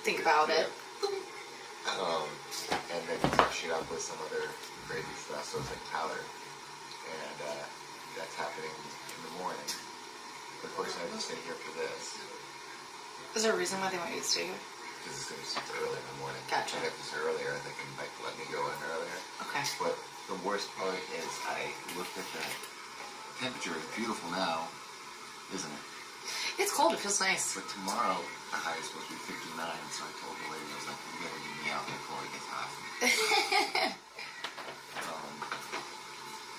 think about it. And then you touch it up with some other crazy stuff, so it's like powder. And that's happening in the morning. But of course, I have to stay here for this. Is there a reason why they want you to stay here? Because it's early in the morning. Gotcha. And if it's earlier, they can like let me go in earlier. Okay. But the worst part is I looked at the temperature. It's beautiful now, isn't it? It's cold. It feels nice. But tomorrow, the high is supposed to be 59, so I told the lady, I was like, you gotta get me out before it gets hot.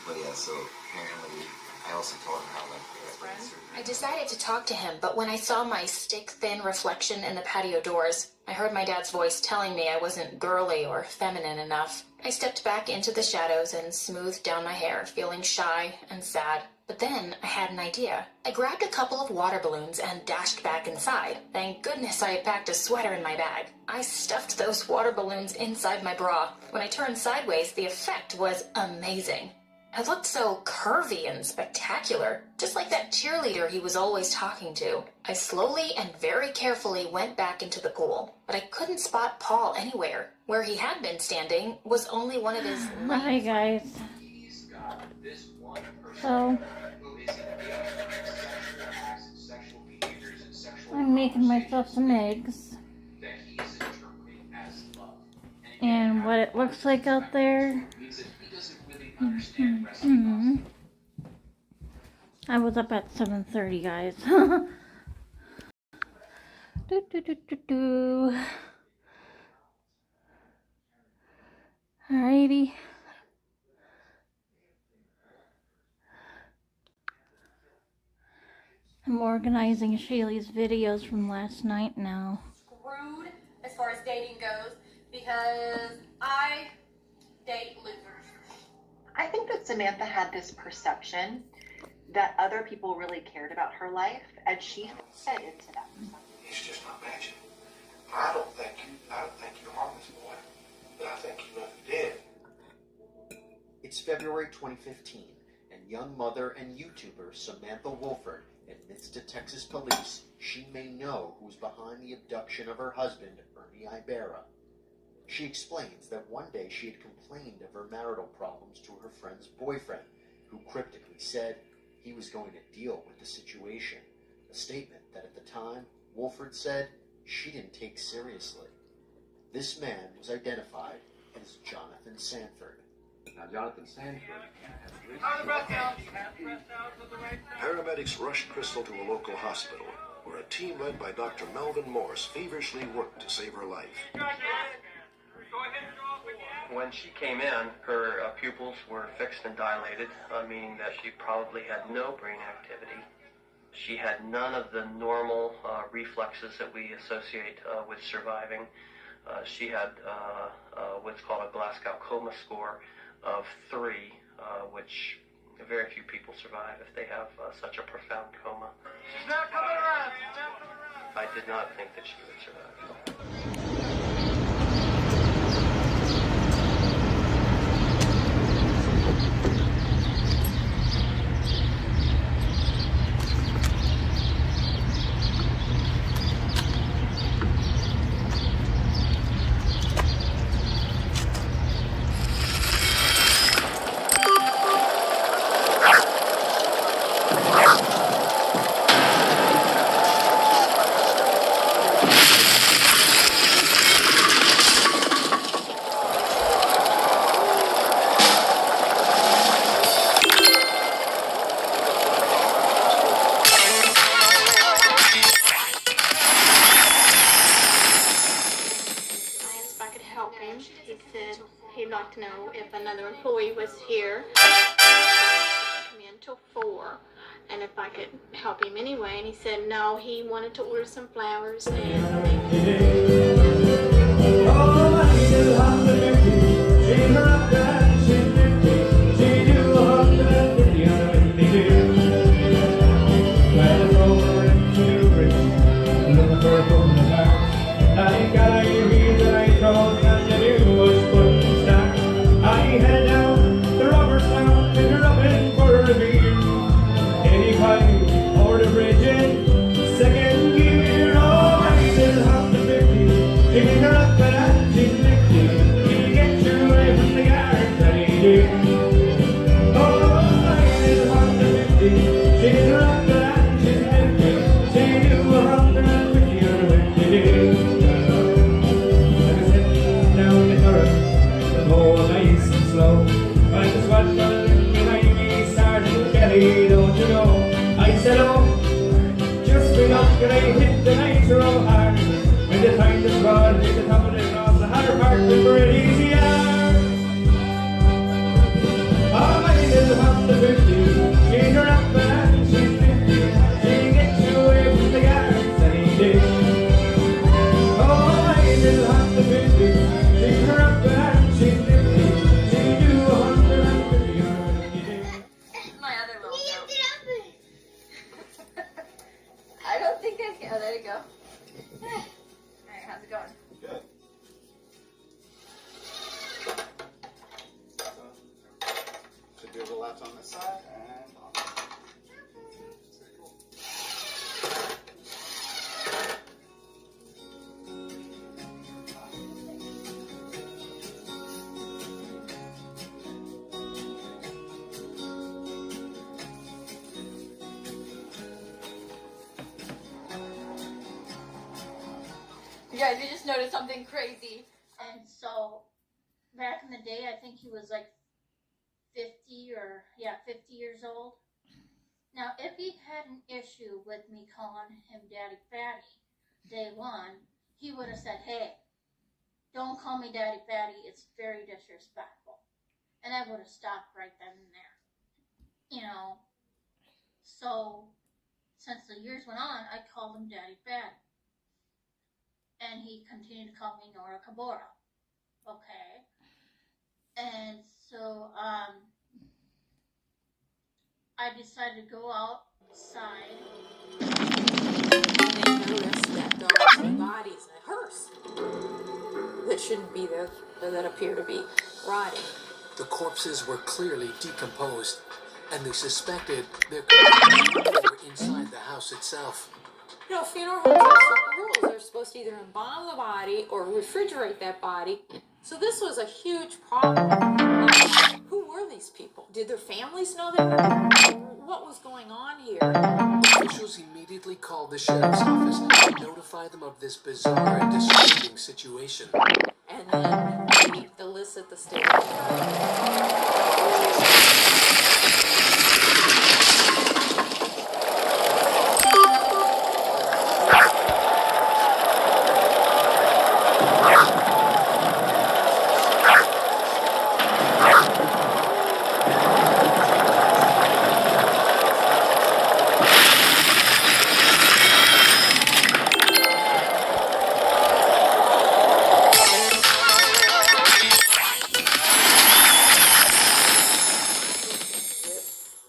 But yeah, so apparently, I also told him how like I decided to talk to him, but when I saw my stick-thin reflection in the patio doors, I heard my dad's voice telling me I wasn't girly or feminine enough. I stepped back into the shadows and smoothed down my hair, feeling shy and sad. But then I had an idea. I grabbed a couple of water balloons and dashed back inside. Thank goodness I had packed a sweater in my bag. I stuffed those water balloons inside my bra. When I turned sideways, the effect was amazing. I looked so curvy and spectacular, just like that cheerleader he was always talking to. I slowly and very carefully went back into the pool, but I couldn't spot Paul anywhere. Where he had been standing was only one of his... Hi guys. So, I'm making myself some eggs. And what it looks like out there... I was up at 7:30, guys. Alrighty. I'm organizing Shaylee's videos from last night now. Screwed as far as dating goes because I date losers. I think that Samantha had this perception that other people really cared about her life, and she fed into that perception. He's just not matching. I don't think you harmed this boy, but I think you know you did. It's February 2015, and young mother and YouTuber Samantha Wolford admits to Texas police she may know who's behind the abduction of her husband, Ernie Ibarra. She explains that one day she had complained of her marital problems to her friend's boyfriend, who cryptically said he was going to deal with the situation, a statement that at the time, Wolford said she didn't take seriously. This man was identified as Jonathan Sanford. Now, Jonathan Sanford Paramedics rushed Crystal to a local hospital, where a team led by Dr. Melvin Morse feverishly worked to save her life. When she came in, her pupils were fixed and dilated, meaning that she probably had no brain activity. She had none of the normal reflexes that we associate with surviving. She had what's called a Glasgow coma score of 3, which very few people survive if they have such a profound coma. She's not coming around. I did not think that she would survive. He'd like to know if another employee was here. Come in till 4, and if I could help him anyway. And he said no, he wanted to order some flowers Second gear, all right, Yeah, you just noticed something crazy. And so, back in the day, I think he was like 50 years old. Now, if he had an issue with me calling him Daddy Fatty day one, he would have said, hey, don't call me Daddy Fatty, it's very disrespectful. And I would have stopped right then and there. You know, so since the years went on, I called him Daddy Fatty. And he continued to call me Nora Cabora. Okay. And so, I decided to go outside. They noticed that there are two bodies in a hearse that shouldn't be there, that appear to be rotting. The corpses were clearly decomposed, and they suspected there could be more inside the house itself. You know, funeral homes have certain rules. They're supposed to either embalm the body or refrigerate that body. So this was a huge problem. Who were these people? Did their families know them? What was going on here? Officials immediately called the sheriff's office to notify them of this bizarre and disturbing situation. And then they elicit the state of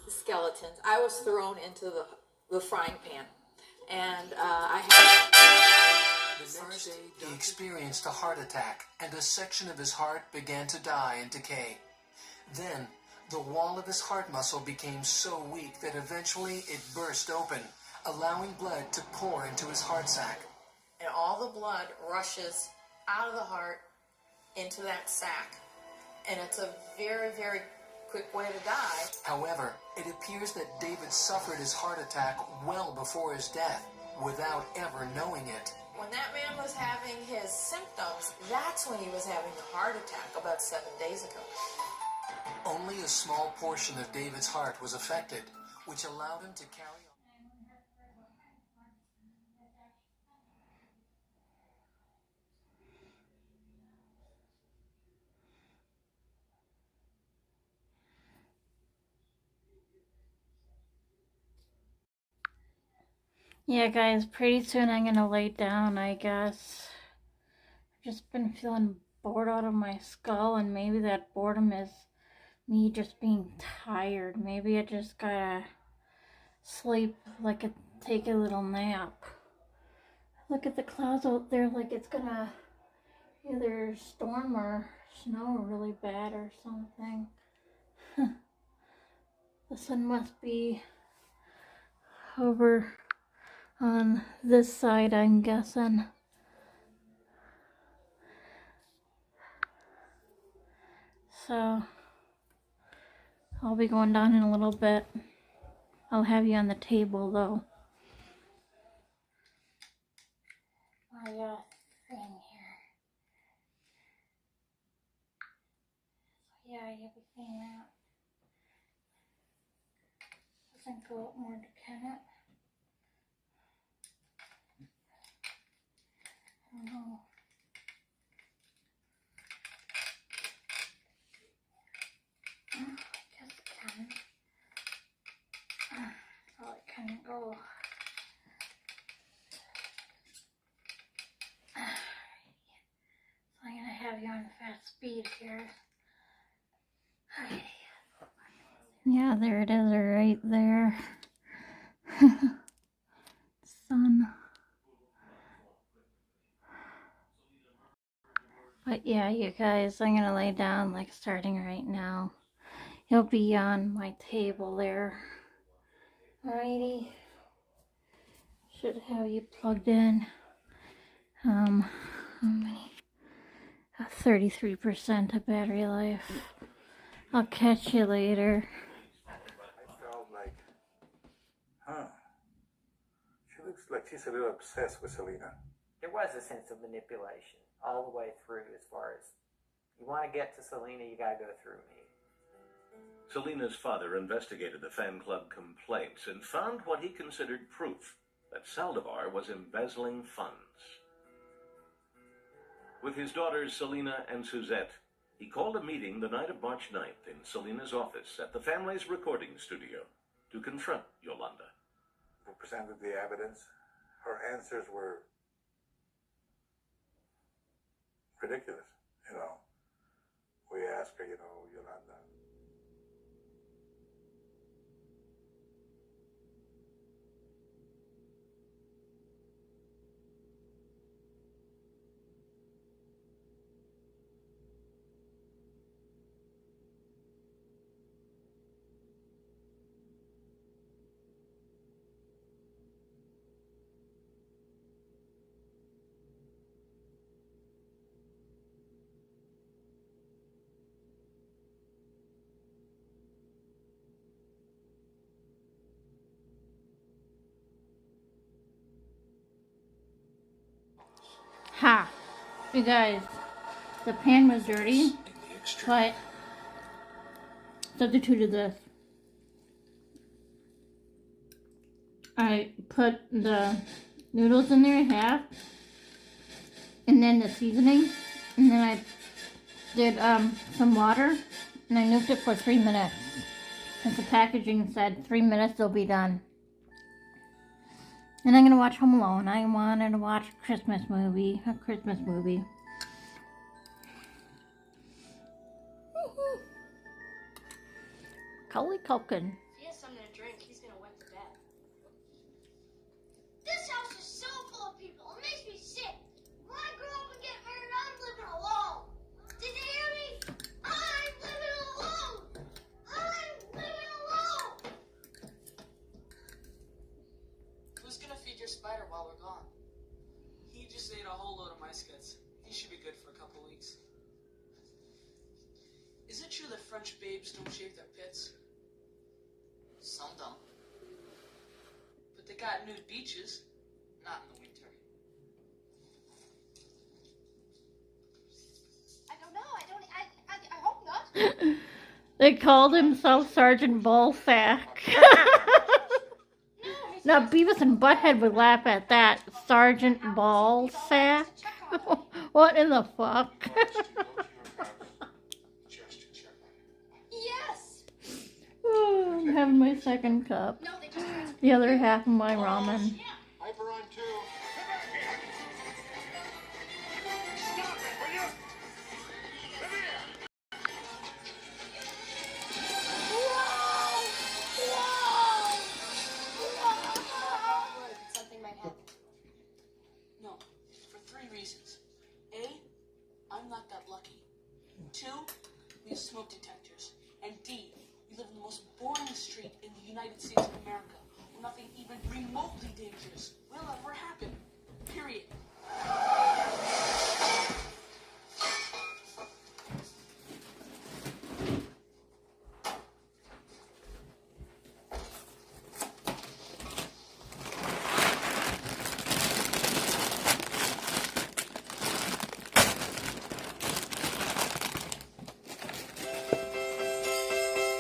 skeletons. I was thrown into the frying pan, and I had... The next day, he experienced a heart attack, and a section of his heart began to die and decay. Then, the wall of his heart muscle became so weak that eventually it burst open, allowing blood to pour into his heart sac. And all the blood rushes out of the heart into that sac. And it's a very, very quick way to die. However, it appears that David suffered his heart attack well before his death, without ever knowing it. When that man was having his symptoms, that's when he was having the heart attack about 7 days ago. Only a small portion of David's heart was affected, which allowed him to carry on. Yeah, guys, pretty soon I'm gonna lay down, I guess. I've just been feeling bored out of my skull, and maybe that boredom is me just being tired. Maybe I just gotta sleep, take a little nap. Look at the clouds out there, like it's gonna either storm or snow really bad or something. The sun must be over on this side, I'm guessing. So I'll be going down in a little bit. I'll have you on the table though. My thing here. So yeah, everything that doesn't go up more to can it. I don't know. I guess it can. So it can go. So I'm gonna have you on fast speed here. Yeah, there it is, right there. Sun. But yeah, you guys, I'm gonna lay down starting right now. It'll be on my table there. Alrighty. Should have you plugged in. How many? 33% of battery life. I'll catch you later. I felt like, she looks like she's a little obsessed with Selena. there was a sense of manipulation all the way through. As far as you want to get to Selena, you got to go through me. Selena's father investigated the fan club complaints and found what he considered proof that Saldivar was embezzling funds. With his daughters Selena and Suzette, he called a meeting the night of March 9th in Selena's office at the family's recording studio to confront Yolanda. We presented the evidence. Her answers were ridiculous, you know. We asked her, you know, Yolanda, Ha! You guys, the pan was dirty, but substituted this. I put the noodles in there half, and then the seasoning, and then I did some water, and I nuked it for 3 minutes. Since the packaging said 3 minutes, they'll be done. And I'm gonna watch Home Alone. I wanted to watch a Christmas movie. Macaulay Culkin. He has something to drink. He's gonna wet the bed. This house is so full of people. It makes me sick. When I grow up and get married, I'm living alone. Did you hear me? I'm living alone. I'm living alone. Who's gonna feed your spider while we're gone? He just ate a whole load of mice guts. He should be good for a couple weeks. Is it true that French babes don't shave their pits? Some don't. But they got nude beaches. Not in the winter. I don't know. I hope not. They called himself Sergeant Ballsack. Now Beavis and Butthead would laugh at that. Sergeant Ballsack? What in the fuck? Yes. Oh, I'm having my second cup. The other half of my ramen. Hyper on 2. Something might happen. No, for 3 reasons. A, I'm not that lucky. 2, we have smoke detectors. And D, we live in the most boring street in the United States of America, where nothing even remotely dangerous will ever happen. Period.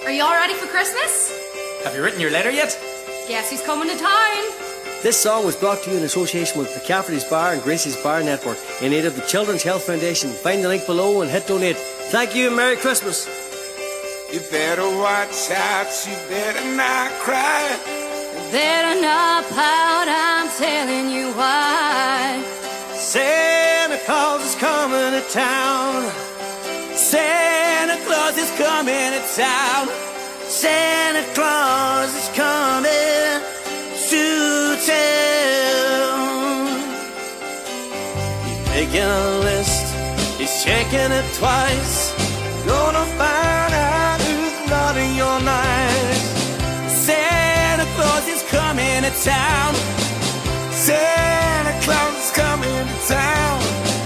Are you all ready for Christmas? Have you written your letter yet? Guess who's coming to town? This song was brought to you in association with McCafferty's Bar and Gracie's Bar Network in aid of the Children's Health Foundation. Find the link below and hit donate. Thank you and Merry Christmas. You better watch out, you better not cry. Better not pout, I'm telling you why. Santa Claus is coming to town. Santa Claus is coming to town. Santa Claus is coming to town. He's making a list, he's checking it twice. Gonna find out who's naughty or nice. Santa Claus is coming to town. Santa Claus is coming to town.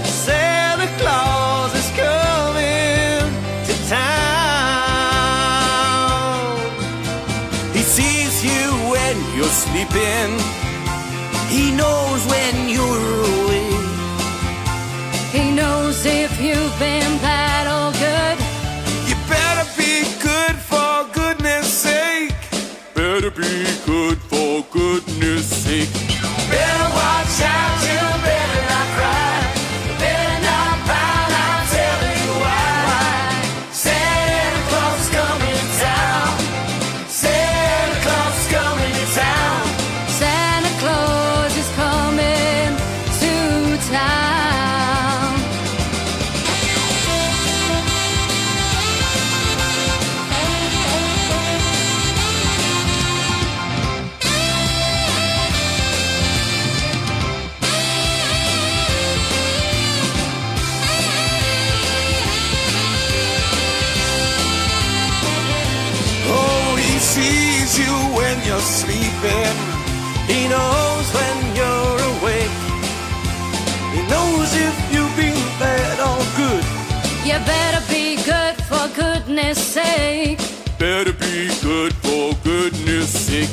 Santa Claus is coming to town. He sees you when you're sleeping. He knows when you're awake. watch out, you better not cry. You better not pout, I'm telling you why. Santa Claus is coming to town. Santa Claus is coming to town. Santa Claus is coming to town. Oh, he sees you when you're sleeping. He knows when you're awake. He knows if you've been bad or good. You better be good for goodness sake. Better be good for goodness sake.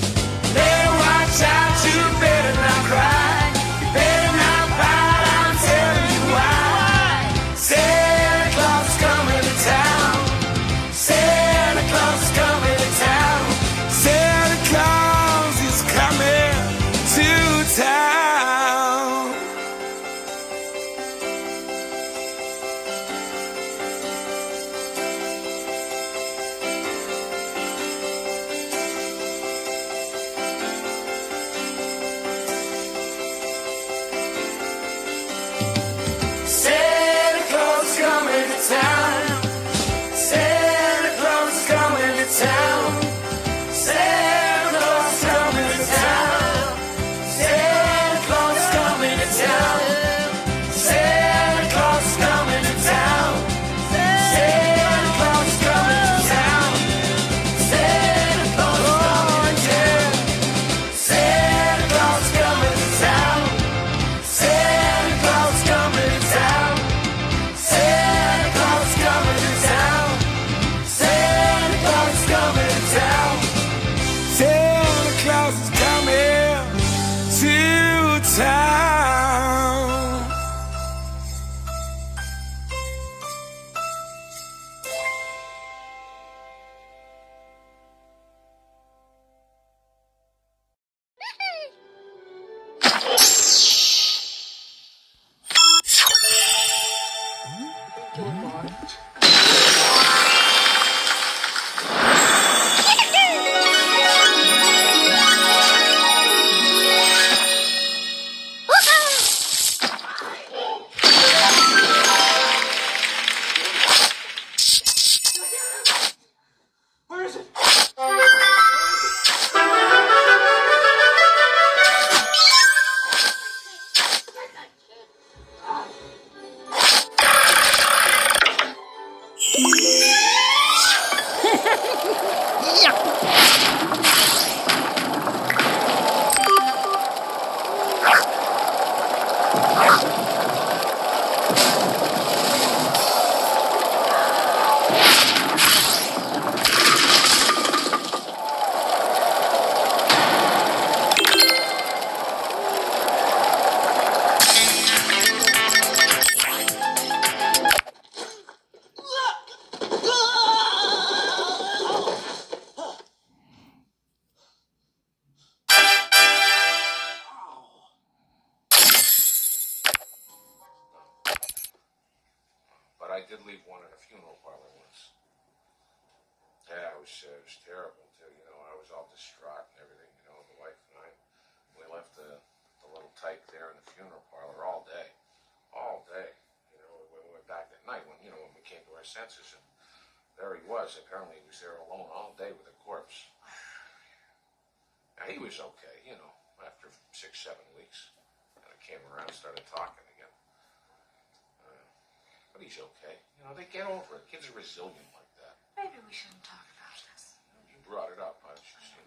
Better watch out, you better not cry. You better not pout, I'm telling you why. Santa Claus is coming to town. Santa Claus is coming to town. Santa Claus is coming to town. Santa Claus is coming to town. Santa Claus is coming to town. Santa Claus is coming to town. Santa Claus is coming to town. Santa Claus is coming to town. Santa Claus is coming to town. Santa Claus is coming to town. Santa Claus is coming to town. Santa Claus is coming to town. Santa Claus is coming to town. Santa Claus is coming to town. Santa Claus is coming to town. Where is it? But I did leave one in a funeral parlor once. Yeah, it was terrible too. You know, I was all distraught and everything. You know, the wife and I, we left the little tyke there in the funeral parlor all day. You know, we went back at night when we came to our senses, and there he was. Apparently, he was there alone all day with a corpse. Now, he was okay, you know, after 6-7 weeks. And I came around and started talking again. But he's okay. You know, they get over it. Kids are resilient like that. Maybe we shouldn't talk about this. You brought it up. I was just, trying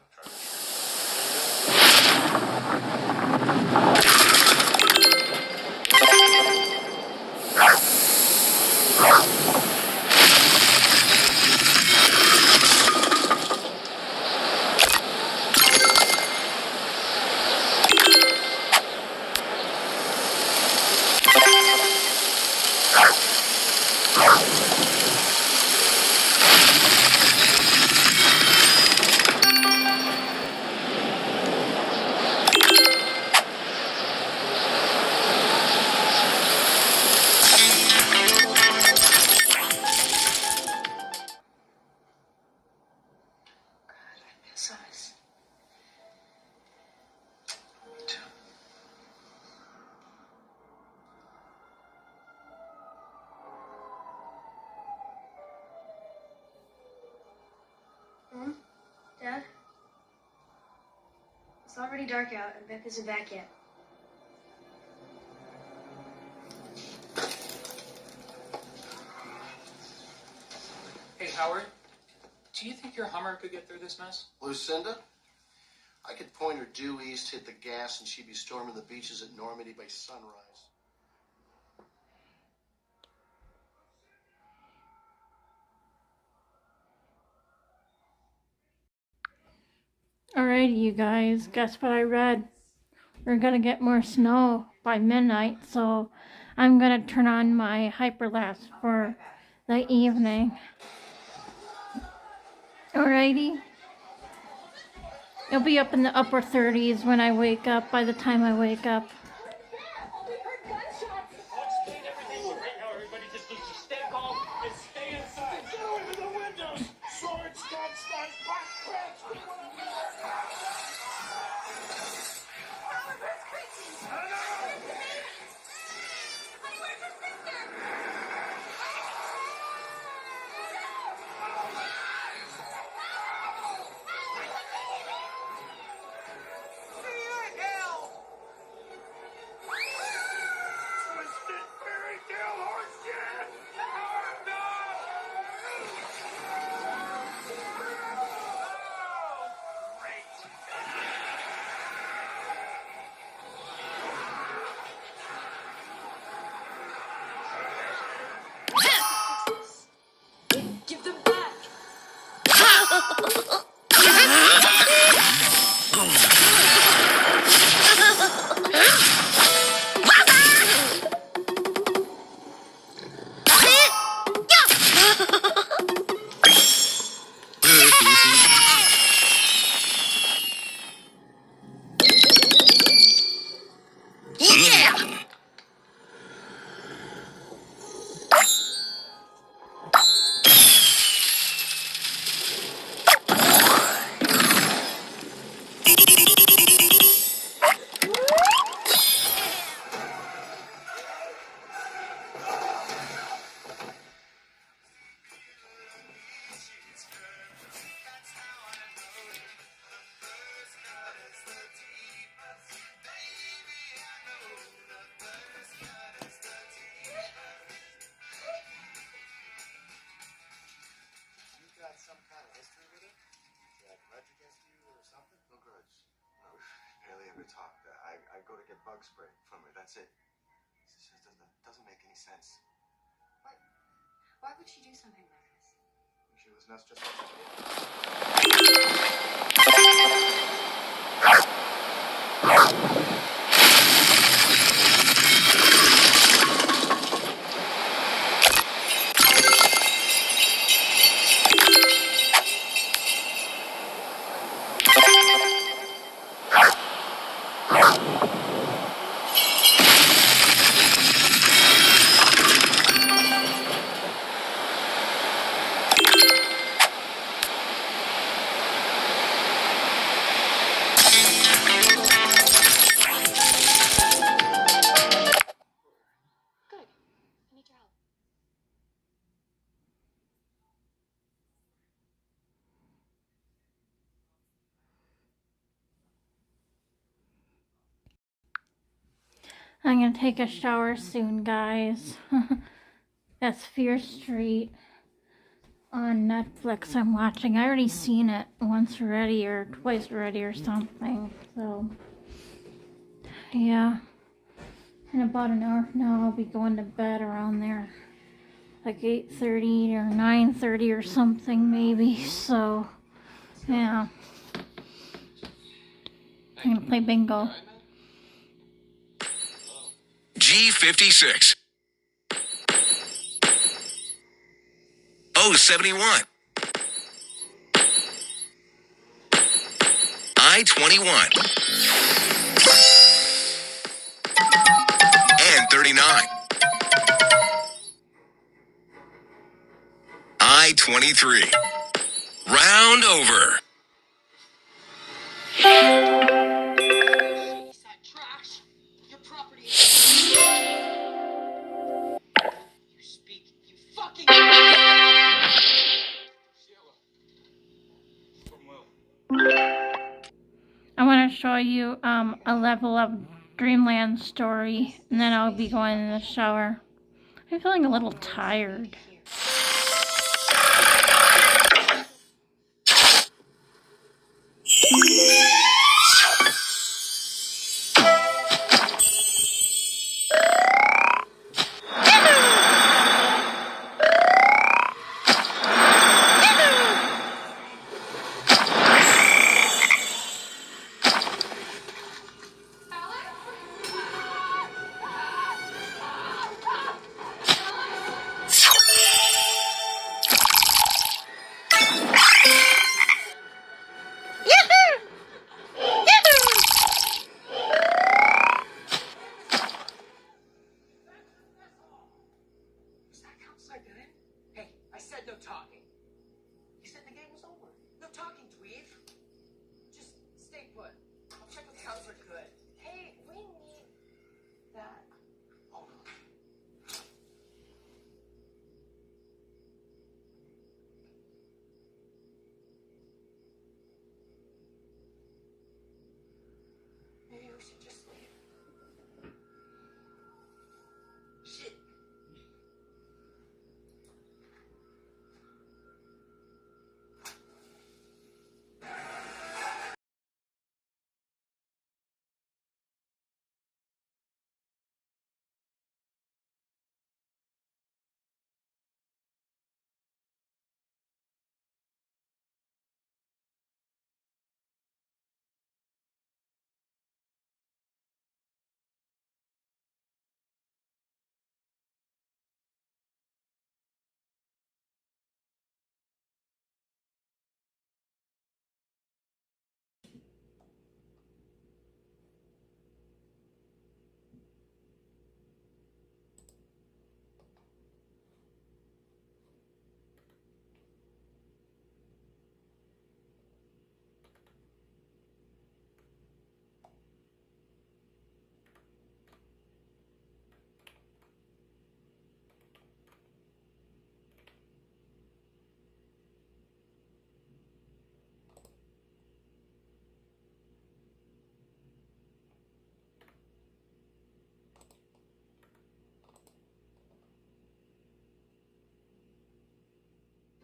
It's already dark out and Beth isn't back yet. Hey, Howard. Do you think your Hummer could get through this mess? Lucinda? I could point her due east, hit the gas, and she'd be storming the beaches at Normandy by sunrise. Alrighty, you guys. Guess what I read? We're gonna get more snow by midnight, so I'm gonna turn on my hyperlapse for the evening. Alrighty. It'll be up in the upper 30s when I wake up, by the time I wake up. Give them back. Talked. I go to get bug spray from her. That's it. This just doesn't make any sense. Why would she do something like this? She was nuts just like I'm gonna take a shower soon, guys. That's Fear Street on Netflix I'm watching. I already seen it once already or twice already or something. So, yeah. In about an hour from now, I'll be going to bed around there. Like 8:30 or 9:30 or something maybe. So, yeah. I'm gonna play bingo. G56 071 I-21 and 39 I-23 round over. show you a level of Dreamland story, and then I'll be going in the shower. I'm feeling a little tired. Is that counselor good? Hey, I said no talking. You said the game was over. No talking, dweeb. Just stay put. I'll check with counselor good. Hey, we need that. Hold on. Maybe we should just leave. Shit.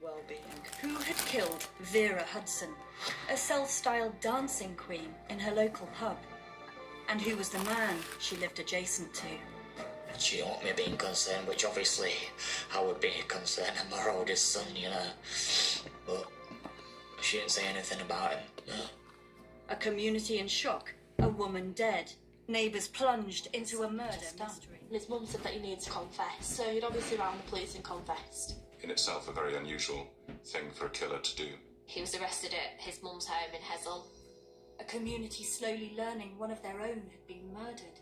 Well-being. Who had killed Vera Hudson, a self-styled dancing queen in her local pub? And who was the man she lived adjacent to? She don't want me being concerned, which obviously I would be concerned of my oldest son, you know. But she didn't say anything about him. No. A community in shock, a woman dead, neighbours plunged into a murder mystery. His mum said that he needs to confess, so he'd obviously rang the police and confessed. In itself a very unusual thing for a killer to do. He was arrested at his mum's home in Hessel. A community slowly learning one of their own had been murdered,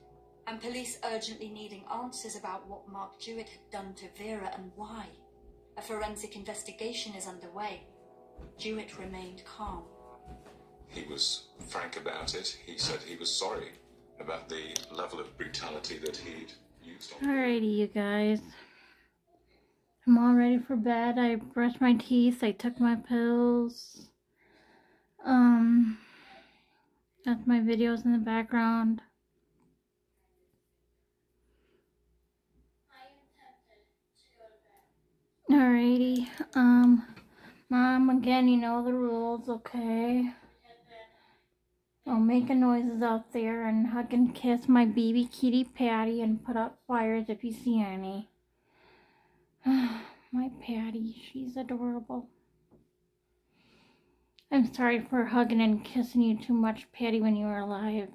and police urgently needing answers about what Mark Jewett had done to Vera and why. A forensic investigation is underway. Jewett remained calm. He was frank about it. He said he was sorry about the level of brutality that he'd used on. Alrighty, you guys. I'm all ready for bed. I brushed my teeth. I took my pills. That's my videos in the background. Alrighty. Mom, again, you know the rules, okay? Don't make noises out there, and hug and kiss my baby kitty Patty and put out fires if you see any. My Patty, she's adorable. I'm sorry for hugging and kissing you too much, Patty, when you were alive.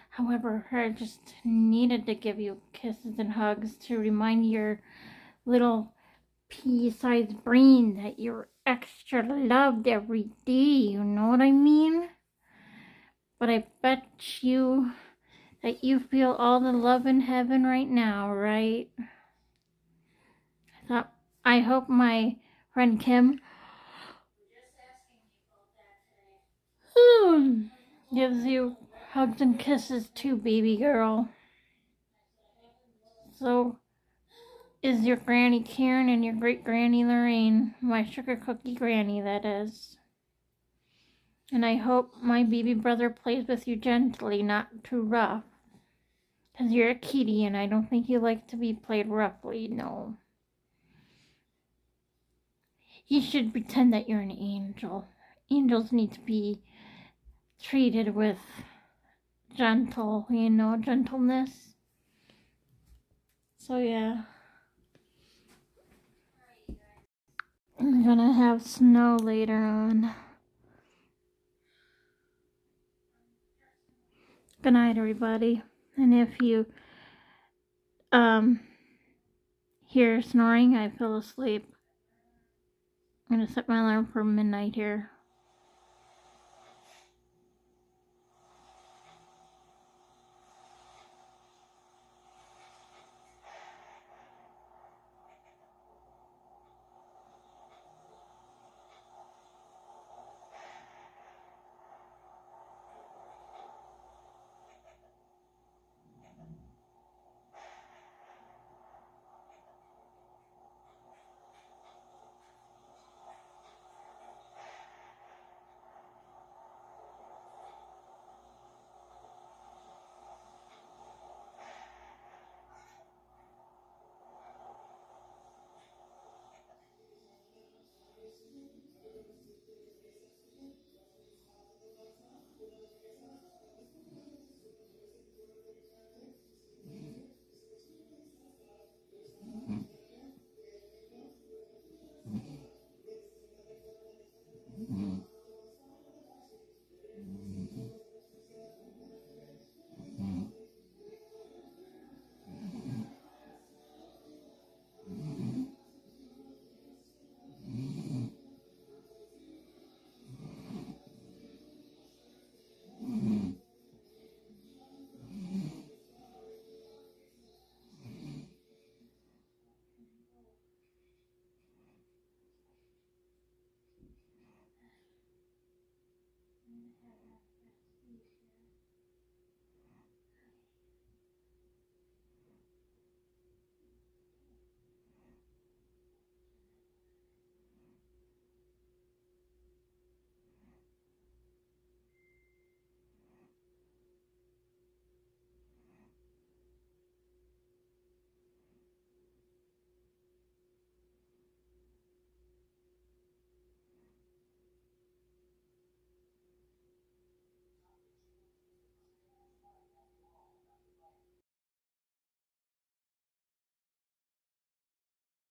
However, I just needed to give you kisses and hugs to remind your little pea-sized brain that you're extra loved every day, you know what I mean? But I bet you that you feel all the love in heaven right now, right? I hope my friend Kim gives you hugs and kisses too, baby girl. So is your Granny Karen and your great Granny Lorraine. My sugar cookie granny, that is. And I hope my baby brother plays with you gently, not too rough. Because you're a kitty and I don't think you like to be played roughly, no. You should pretend that you're an angel. Angels need to be treated with gentleness. So yeah. I'm gonna have snow later on. Good night, everybody. And if you hear snoring, I fell asleep. I'm gonna set my alarm for midnight here.